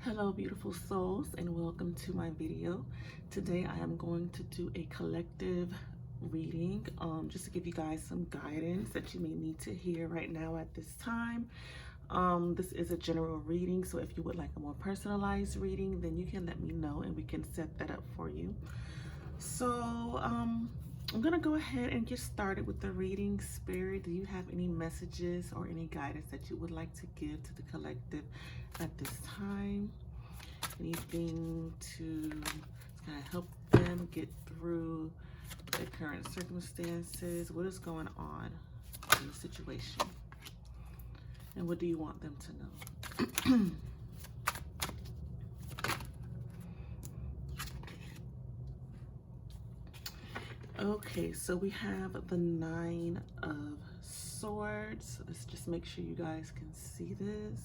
Hello beautiful souls, and welcome to my video. Today I am going to do a collective reading just to give you guys some guidance that you may need to hear right now at this time. This is a general reading, so if you would like a more personalized reading, then you can let me know and we can set that up for you. So I'm gonna go ahead and get started with the reading. Spirit, do you have any messages or any guidance that you would like to give to the collective at this time? Anything to kind of help them get through their current circumstances? What is going on in the situation? And what do you want them to know? Okay, so we have the Nine of Swords. Let's just make sure you guys can see this.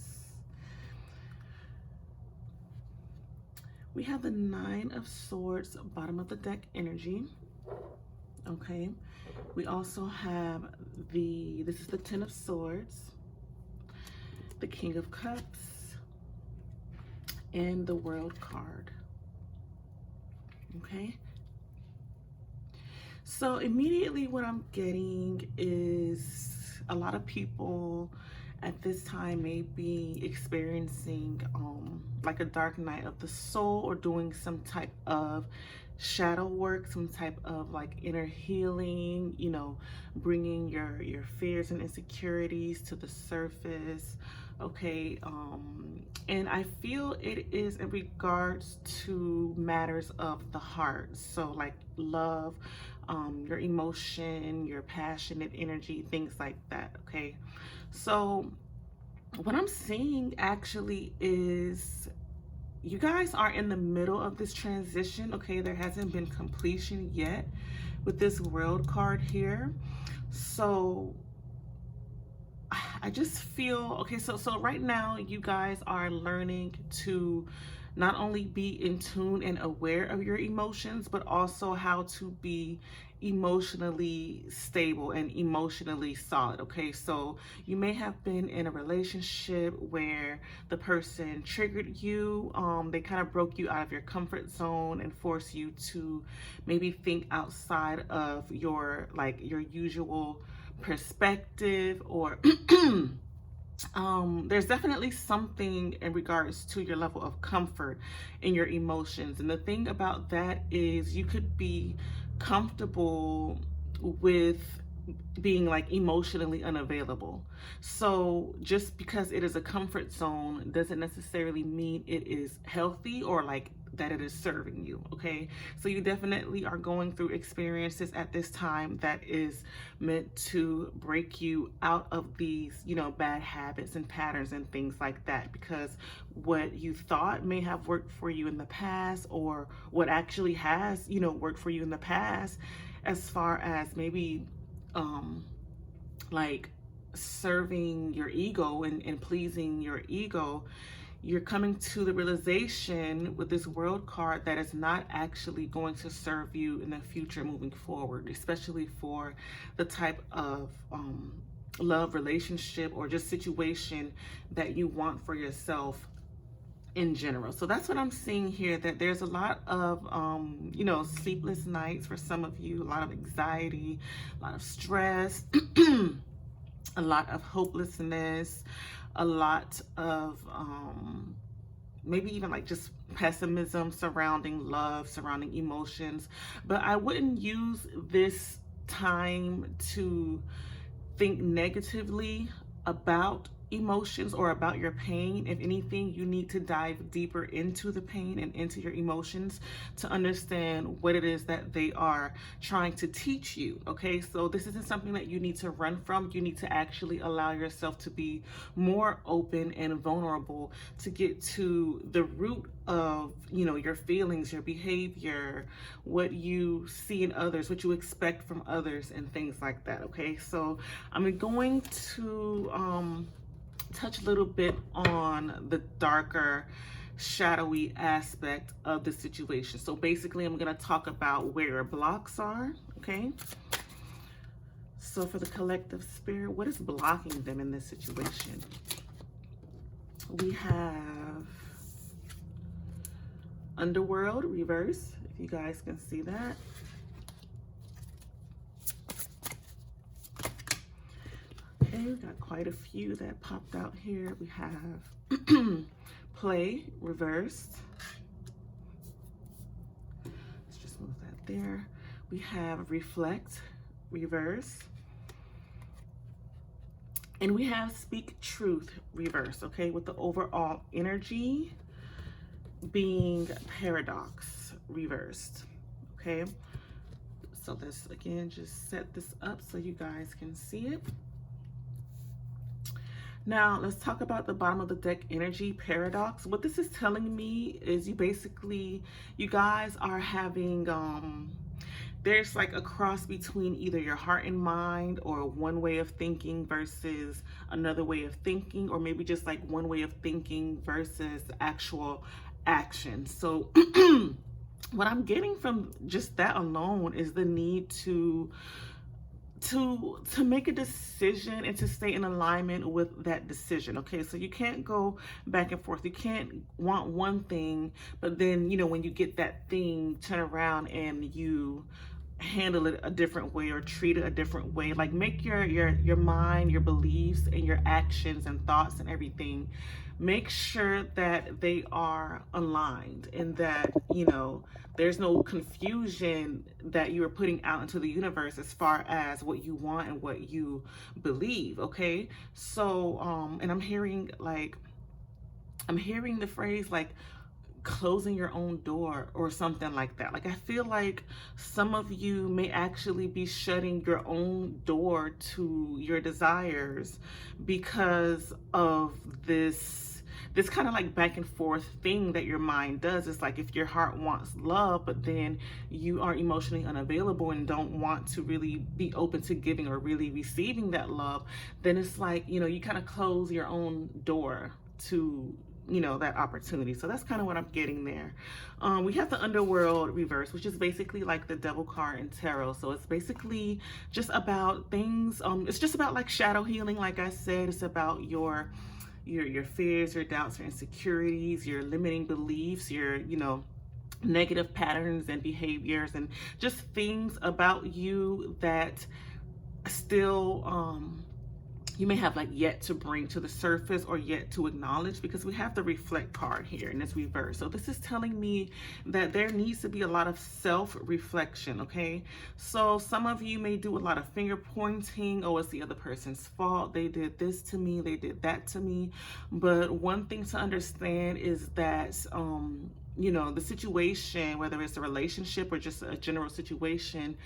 We have the Nine of Swords, bottom of the deck energy. Okay, we also have this is the Ten of Swords, the King of Cups, and the World card. Okay. So immediately what I'm getting is a lot of people at this time may be experiencing like a dark night of the soul, or doing some type of shadow work, some type of like inner healing, you know, bringing your fears and insecurities to the surface. Okay, and I feel it is in regards to matters of the heart, so like love, your emotion, your passionate energy, things like that. Okay, so what I'm seeing actually is you guys are in the middle of this transition. Okay, there hasn't been completion yet with this World card here. So I just feel, okay, so right now you guys are learning to not only be in tune and aware of your emotions, but also how to be emotionally stable and emotionally solid. Okay, so you may have been in a relationship where the person triggered you, they kind of broke you out of your comfort zone and forced you to maybe think outside of your usual perspective, or there's definitely something in regards to your level of comfort in your emotions. And the thing about that is you could be comfortable with being like emotionally unavailable. So just because it is a comfort zone doesn't necessarily mean it is healthy or like that it is serving you. Okay, so you definitely are going through experiences at this time that is meant to break you out of these, you know, bad habits and patterns and things like that, because what you thought may have worked for you in the past, or what actually has, you know, worked for you in the past, as far as maybe like serving your ego and pleasing your ego, you're coming to the realization with this World card that it's not actually going to serve you in the future moving forward, especially for the type of love, relationship, or just situation that you want for yourself in general. So that's what I'm seeing here, that there's a lot of you know, sleepless nights for some of you, a lot of anxiety, a lot of stress, a lot of hopelessness, a lot of maybe even like just pessimism surrounding love, surrounding emotions. But I wouldn't use this time to think negatively about emotions or about your pain. If anything, you need to dive deeper into the pain and into your emotions to understand what it is that they are trying to teach you. Okay, so this isn't something that you need to run from. You need to actually allow yourself to be more open and vulnerable to get to the root of, you know, your feelings, your behavior, what you see in others, what you expect from others, and things like that. Okay, so I'm going to touch a little bit on the darker, shadowy aspect of the situation. So basically I'm going to talk about where your blocks are. Okay, so for the collective spirit, what is blocking them in this situation? We have Underworld Reverse, if you guys can see that. Okay, we got quite a few that popped out here. We have Play Reversed. Let's just move that there. We have Reflect Reverse. And we have Speak Truth Reverse, okay, with the overall energy being Paradox Reversed, okay? So let's, again, just set this up so you guys can see it. Now, let's talk about the bottom of the deck energy, Paradox. What this is telling me is you guys are having, there's like a cross between either your heart and mind, or one way of thinking versus another way of thinking, or maybe just like one way of thinking versus actual action. So what I'm getting from just that alone is the need to make a decision and to stay in alignment with that decision. Okay, so you can't go back and forth. You can't want one thing, but then, you know, when you get that thing, turn around and you handle it a different way or treat it a different way. Like, make your mind, your beliefs, and your actions and thoughts and everything, make sure that they are aligned, and that, you know, there's no confusion that you are putting out into the universe as far as what you want and what you believe. Okay, so and I'm hearing the phrase like closing your own door or something like that. Like, I feel like some of you may actually be shutting your own door to your desires because of this kind of like back and forth thing that your mind does. It's like, if your heart wants love, but then you are emotionally unavailable and don't want to really be open to giving or really receiving that love, then it's like, you know, you kind of close your own door to, you know, that opportunity. So that's kind of what I'm getting there. We have the Underworld Reverse, which is basically like the Devil card in tarot. So it's basically just about things, it's just about like shadow healing. Like I said, it's about your fears, your doubts, your insecurities, your limiting beliefs, your, you know, negative patterns and behaviors, and just things about you that still you may have like yet to bring to the surface or yet to acknowledge, because we have the Reflect card here and it's reversed. So this is telling me that there needs to be a lot of self-reflection. Okay, so some of you may do a lot of finger pointing. Oh, it's the other person's fault, they did this to me, they did that to me. But one thing to understand is that you know, the situation, whether it's a relationship or just a general situation,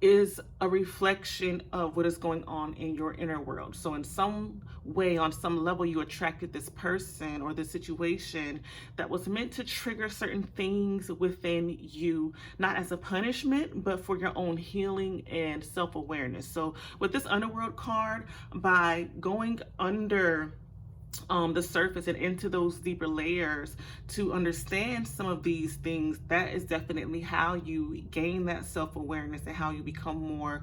is a reflection of what is going on in your inner world. So in some way, on some level, you attracted this person or this situation that was meant to trigger certain things within you, not as a punishment, but for your own healing and self-awareness. So with this Underworld card, by going under the surface and into those deeper layers to understand some of these things, that is definitely how you gain that self-awareness and how you become more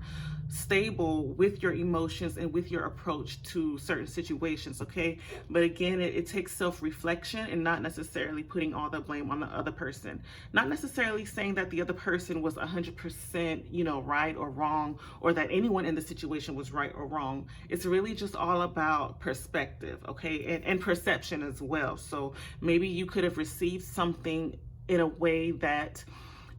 stable with your emotions and with your approach to certain situations. Okay, but again, it takes self-reflection and not necessarily putting all the blame on the other person, not necessarily saying that the other person was 100%, you know, right or wrong, or that anyone in the situation was right or wrong. It's really just all about perspective. Okay, and perception as well. So maybe you could have received something in a way that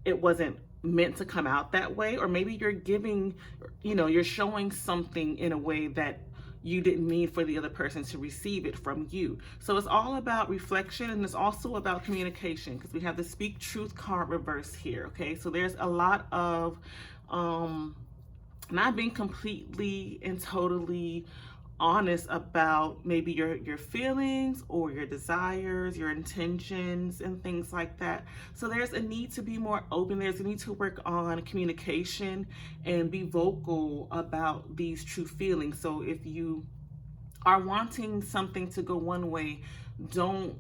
it wasn't meant to come out that way, or maybe you're giving, you know, you're showing something in a way that you didn't mean for the other person to receive it from you. So it's all about reflection, and it's also about communication, because we have the Speak Truth card reverse here. Okay, so there's a lot of not being completely and totally honest about maybe your feelings or your desires, your intentions, and things like that. So there's a need to be more open. There's a need to work on communication and be vocal about these true feelings. So if you are wanting something to go one way, don't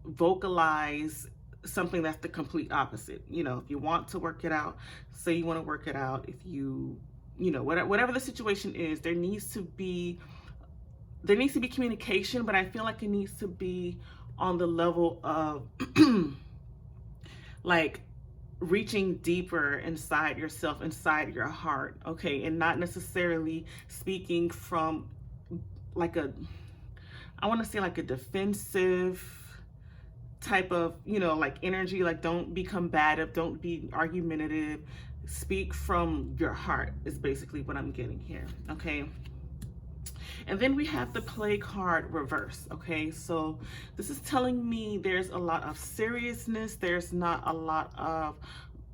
vocalize something that's the complete opposite. You know, if you want to work it out, say you want to work it out. If you know, whatever the situation is, there needs to be communication, but I feel like it needs to be on the level of like reaching deeper inside yourself, inside your heart, okay, and not necessarily speaking from like a, I want to say like a defensive type of, like energy. Like, don't be combative, don't be argumentative. Speak from your heart is basically what I'm getting here, okay? And then we have the play card reverse, okay? So this is telling me there's a lot of seriousness. There's not a lot of,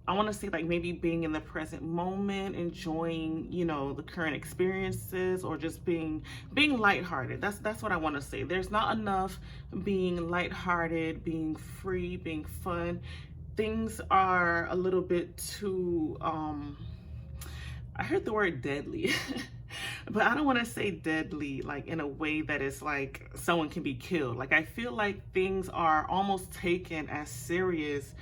I want to say like maybe being in the present moment, enjoying, the current experiences, or just being lighthearted. That's what I want to say. There's not enough being lighthearted, being free, being fun. Things are a little bit too, I heard the word deadly. But I don't want to say deadly like in a way that it's like someone can be killed. Like, I feel like things are almost taken as serious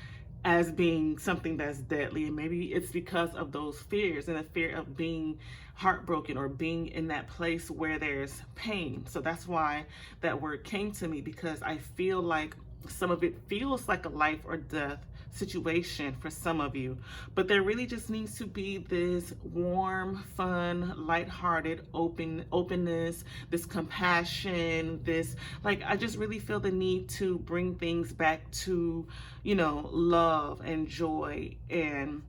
as being something that's deadly, and maybe it's because of those fears and the fear of being heartbroken or being in that place where there's pain. So that's why that word came to me, because I feel like some of it feels like a life or death situation for some of you, but there really just needs to be this warm, fun, lighthearted, openness, this compassion, this, like, I just really feel the need to bring things back to, love and joy, and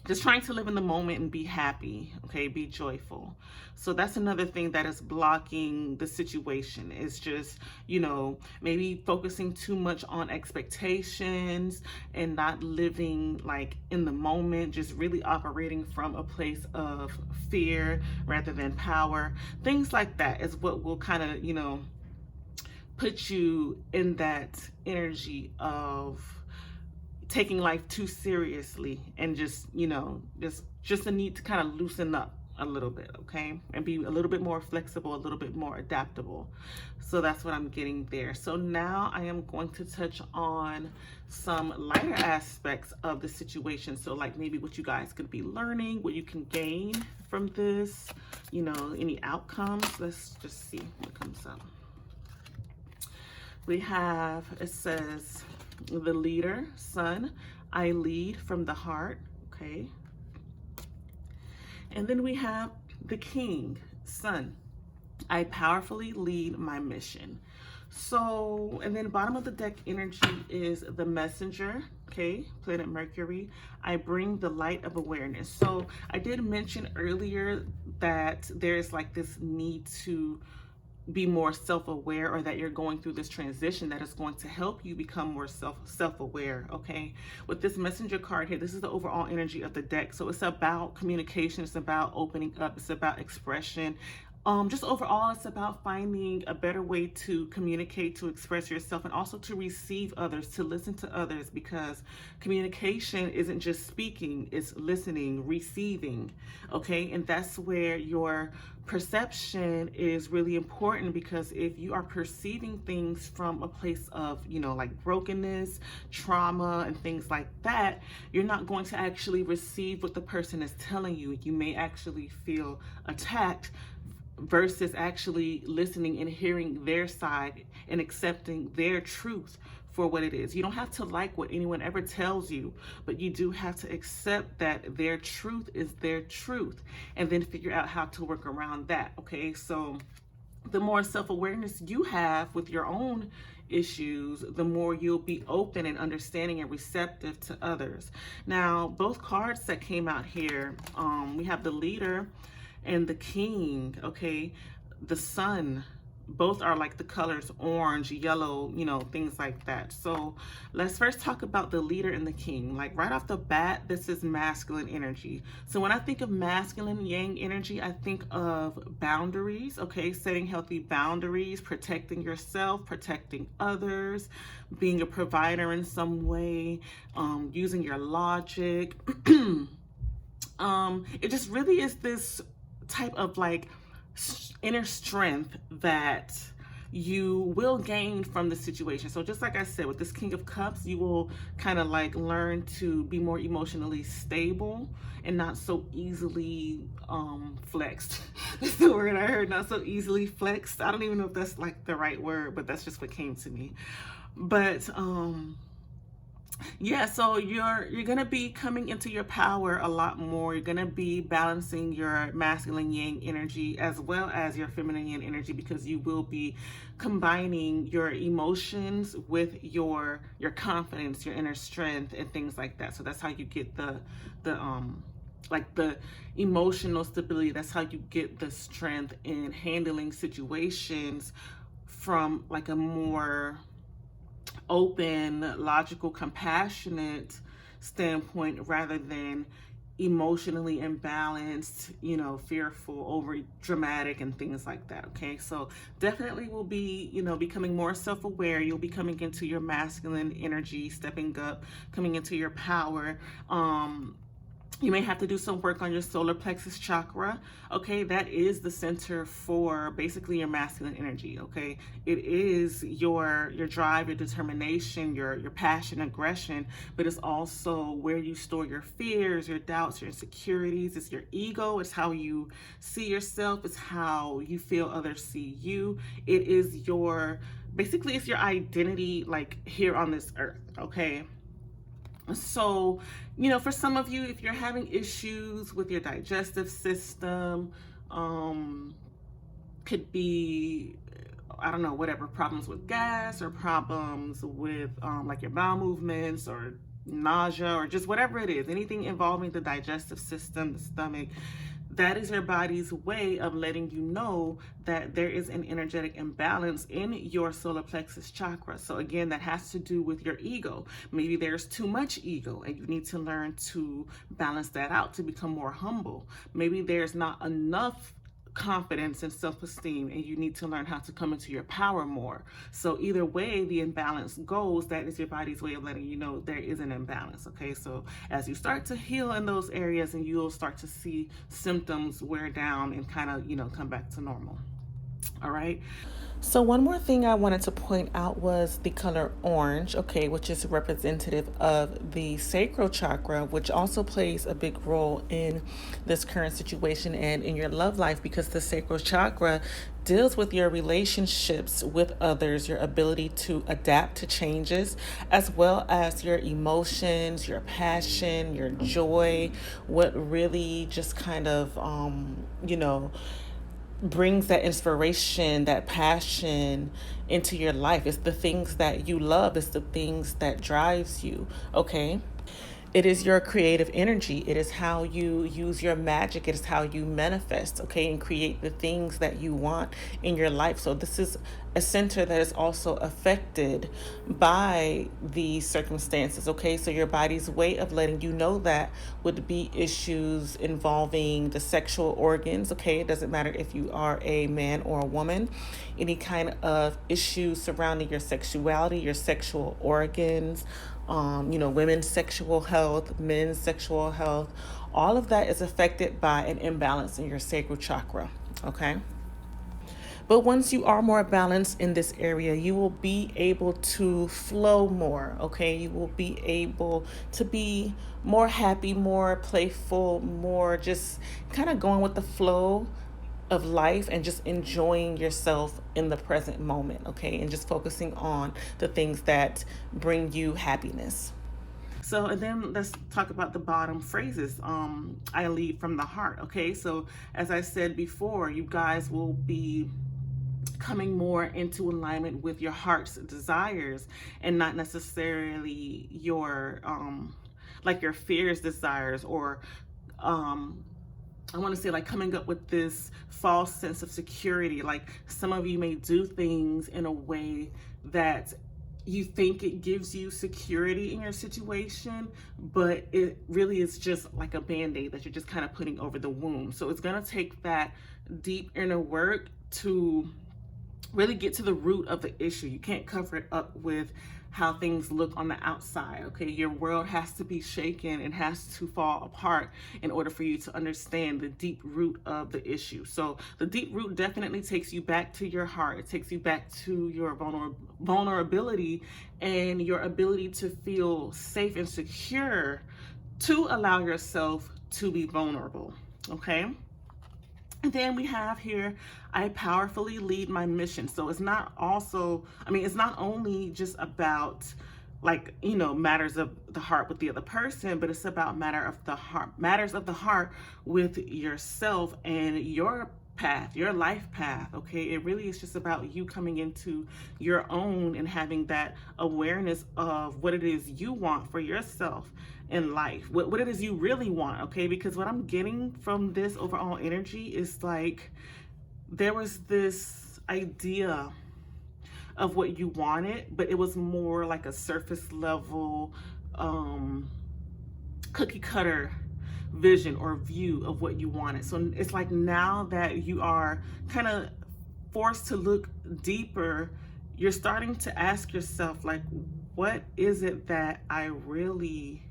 just trying to live in the moment and be happy, okay, be joyful. So that's another thing that is blocking the situation, is just, maybe focusing too much on expectations and not living like in the moment, just really operating from a place of fear rather than power. Things like that is what will kind of, put you in that energy of taking life too seriously, and just a need to kind of loosen up a little bit, okay, and be a little bit more flexible, a little bit more adaptable. So that's what I'm getting there. So now I am going to touch on some lighter aspects of the situation. So like maybe what you guys could be learning, what you can gain from this, any outcomes. Let's just see what comes up. We have, it says, the leader, Sun, I lead from the heart, okay. And then we have the king, Sun, I powerfully lead my mission. So, and then bottom of the deck energy is the messenger, okay, planet Mercury, I bring the light of awareness. So I did mention earlier that there's like this need to be more self-aware, or that you're going through this transition that is going to help you become more self-aware, okay? With this messenger card here, this is the overall energy of the deck. So it's about communication, it's about opening up, it's about expression. Just overall, it's about finding a better way to communicate, to express yourself, and also to receive others, to listen to others, because communication isn't just speaking, it's listening, receiving, okay? And that's where your perception is really important, because if you are perceiving things from a place of, like brokenness, trauma, and things like that, you're not going to actually receive what the person is telling you. You may actually feel attacked, versus actually listening and hearing their side and accepting their truth for what it is. You don't have to like what anyone ever tells you, but you do have to accept that their truth is their truth, and then figure out how to work around that, okay? So the more self-awareness you have with your own issues, the more you'll be open and understanding and receptive to others. Now, both cards that came out here, we have the leader and the king, okay, the sun, both are like the colors orange, yellow, things like that. So let's first talk about the leader and the king. Like right off the bat, this is masculine energy. So when I think of masculine yang energy, I think of boundaries, okay, setting healthy boundaries, protecting yourself, protecting others, being a provider in some way, using your logic. It just really is this type of like inner strength that you will gain from the situation. So just like I said, with this King of Cups, you will kind of like learn to be more emotionally stable and not so easily flexed. That's the word I heard, not so easily flexed. I don't even know if that's like the right word, but that's just what came to me. But Yeah, so you're gonna be coming into your power a lot more. You're gonna be balancing your masculine yang energy as well as your feminine yang energy, because you will be combining your emotions with your confidence, your inner strength, and things like that. So that's how you get the like the emotional stability. That's how you get the strength in handling situations from like a more open, logical, compassionate standpoint rather than emotionally imbalanced, fearful, over dramatic, and things like that. Okay, so definitely will be, becoming more self aware. You'll be coming into your masculine energy, stepping up, coming into your power. You may have to do some work on your solar plexus chakra. Okay, that is the center for basically your masculine energy. Okay, it is your drive, your determination, your passion, aggression, but it's also where you store your fears, your doubts, your insecurities. It's your ego. It's how you see yourself. It's how you feel others see you. It is basically it's your identity, like here on this earth. Okay. So, for some of you, if you're having issues with your digestive system, could be, I don't know, whatever, problems with gas or problems with like your bowel movements or nausea or just whatever it is, anything involving the digestive system, the stomach, that is your body's way of letting you know that there is an energetic imbalance in your solar plexus chakra. So again, that has to do with your ego. Maybe there's too much ego and you need to learn to balance that out to become more humble. Maybe there's not enough confidence and self-esteem and you need to learn how to come into your power more. So either way the imbalance goes, that is your body's way of letting you know there is an imbalance. Okay, so as you start to heal in those areas, and you'll start to see symptoms wear down and kind of come back to normal. All right. So one more thing I wanted to point out was the color orange, okay, which is representative of the sacral chakra, which also plays a big role in this current situation and in your love life, because the sacral chakra deals with your relationships with others, your ability to adapt to changes, as well as your emotions, your passion, your joy, what really just kind of, brings that inspiration, that passion into your life. It's the things that you love. It's the things that drives you. Okay. It is your creative energy. It is how you use your magic. It is how you manifest, okay, and create the things that you want in your life. So this is a center that is also affected by these circumstances, okay? So your body's way of letting you know that would be issues involving the sexual organs, okay? It doesn't matter if you are a man or a woman. Any kind of issues surrounding your sexuality, your sexual organs, women's sexual health, men's sexual health, all of that is affected by an imbalance in your sacral chakra, okay? But once you are more balanced in this area, you will be able to flow more, okay? You will be able to be more happy, more playful, more just kind of going with the flow of life and just enjoying yourself in the present moment, okay? And just focusing on the things that bring you happiness. So, and then let's talk about the bottom phrases. I lead from the heart, okay? So, as I said before, you guys will be coming more into alignment with your heart's desires and not necessarily your like your fears, desires, or I want to say like coming up with this false sense of security. Like some of you may do things in a way that you think it gives you security in your situation, but it really is just like a band-aid that you're just kind of putting over the wound. So it's going to take that deep inner work to really get to the root of the issue. You can't cover it up with how things look on the outside, okay? Your world has to be shaken and has to fall apart in order for you to understand the deep root of the issue. So the deep root definitely takes you back to your heart. It takes you back to your vulnerability and your ability to feel safe and secure to allow yourself to be vulnerable, okay? And then we have here, I powerfully lead my mission. So it's not only just about like, you know, matters of the heart with the other person, but it's about matters of the heart with yourself and your path, your life path. Okay, it really is just about you coming into your own and having that awareness of what it is you want for yourself in life, what it is you really want. Okay, because what I'm getting from this overall energy is like there was this idea of what you wanted, but it was more like a surface level, cookie cutter vision or view of what you wanted. So it's like now that you are kind of forced to look deeper, you're starting to ask yourself, like, what is it that I really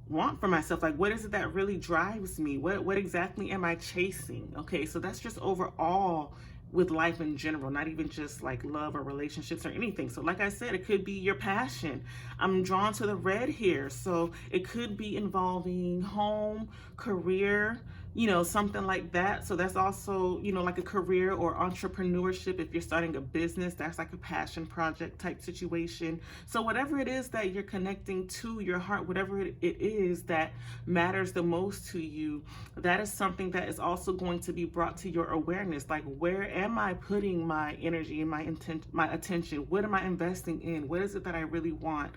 want for myself? Like, what is it that really drives me? What exactly am I chasing? Okay, so that's just overall with life in general, not even just like love or relationships or anything. So like I said, it could be your passion. I'm drawn to the red here. So it could be involving home, career, you know, something like that. So that's also, you know, like a career or entrepreneurship. If you're starting a business, that's like a passion project type situation. So whatever it is that you're connecting to your heart, whatever it is that matters the most to you, that is something that is also going to be brought to your awareness. Like, where am I putting my energy and my attention? What am I investing in? What is it that I really want?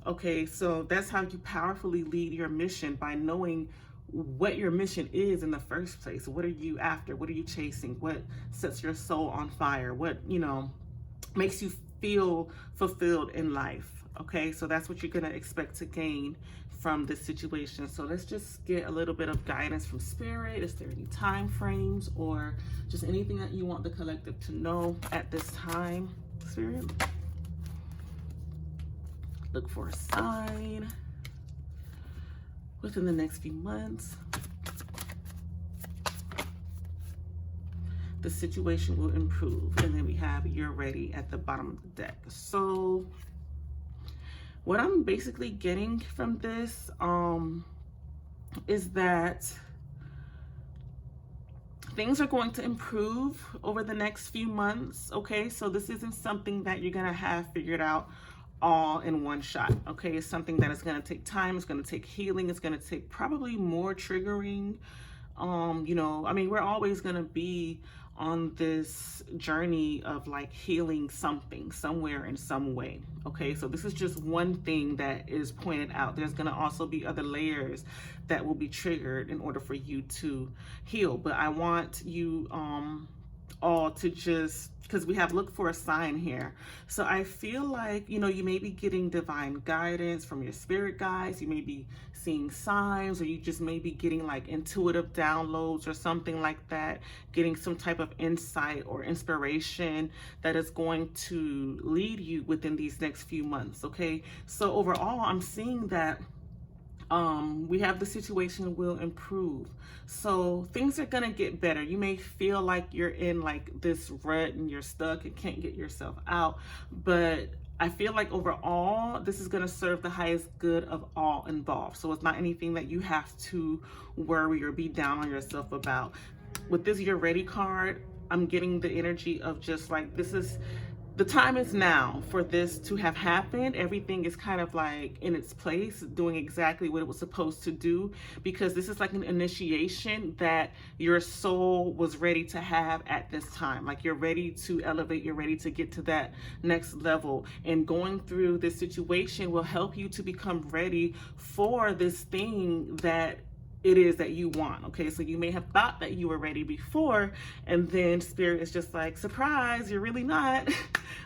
Okay, so that's how you powerfully lead your mission, by knowing what your mission is in the first place. What are you after? What are you chasing? What sets your soul on fire? What, you know, makes you feel fulfilled in life? Okay, so that's what you're going to expect to gain from this situation. So let's just get a little bit of guidance from Spirit. Is there any time frames or just anything that you want the collective to know at this time, Spirit? Look for a sign within the next few months. The situation will improve. And then we have you're ready at the bottom of the deck. So what I'm basically getting from this is that things are going to improve over the next few months. Okay, so this isn't something that you're gonna have figured out all in one shot. Okay, it's something that is going to take time. It's going to take healing. It's going to take probably more triggering. You know, I mean, we're always going to be on this journey of like healing something somewhere in some way. Okay, so this is just one thing that is pointed out. There's going to also be other layers that will be triggered in order for you to heal. But I want you all to just, because we have looked for a sign here. So I feel like, you know, you may be getting divine guidance from your spirit guides. You may be seeing signs, or you just may be getting like intuitive downloads or something like that, getting some type of insight or inspiration that is going to lead you within these next few months. Okay, so overall, I'm seeing that we have the situation will improve. So things are gonna get better. You may feel like you're in like this rut and you're stuck and can't get yourself out, but I feel like overall this is gonna serve the highest good of all involved. So it's not anything that you have to worry or be down on yourself about. With this You're Ready card, I'm getting the energy of just like, this is the time is now for this to have happened. Everything is kind of like in its place, doing exactly what it was supposed to do, because this is like an initiation that your soul was ready to have at this time. Like, you're ready to elevate, you're ready to get to that next level. And going through this situation will help you to become ready for this thing that it is that you want. Okay, so you may have thought that you were ready before, and then Spirit is just like, surprise, you're really not.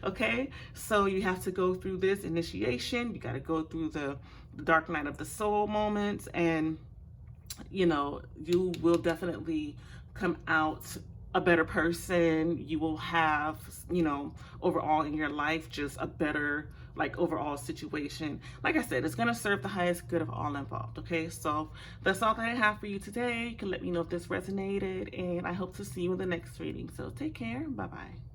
Okay, so you have to go through this initiation. You got to go through the dark night of the soul moments, and you know, you will definitely come out a better person. You will have, you know, overall in your life, just a better like overall situation. Like I said, it's going to serve the highest good of all involved. Okay, so that's all that I have for you today. You can let me know if this resonated, and I hope to see you in the next reading. So take care. Bye bye.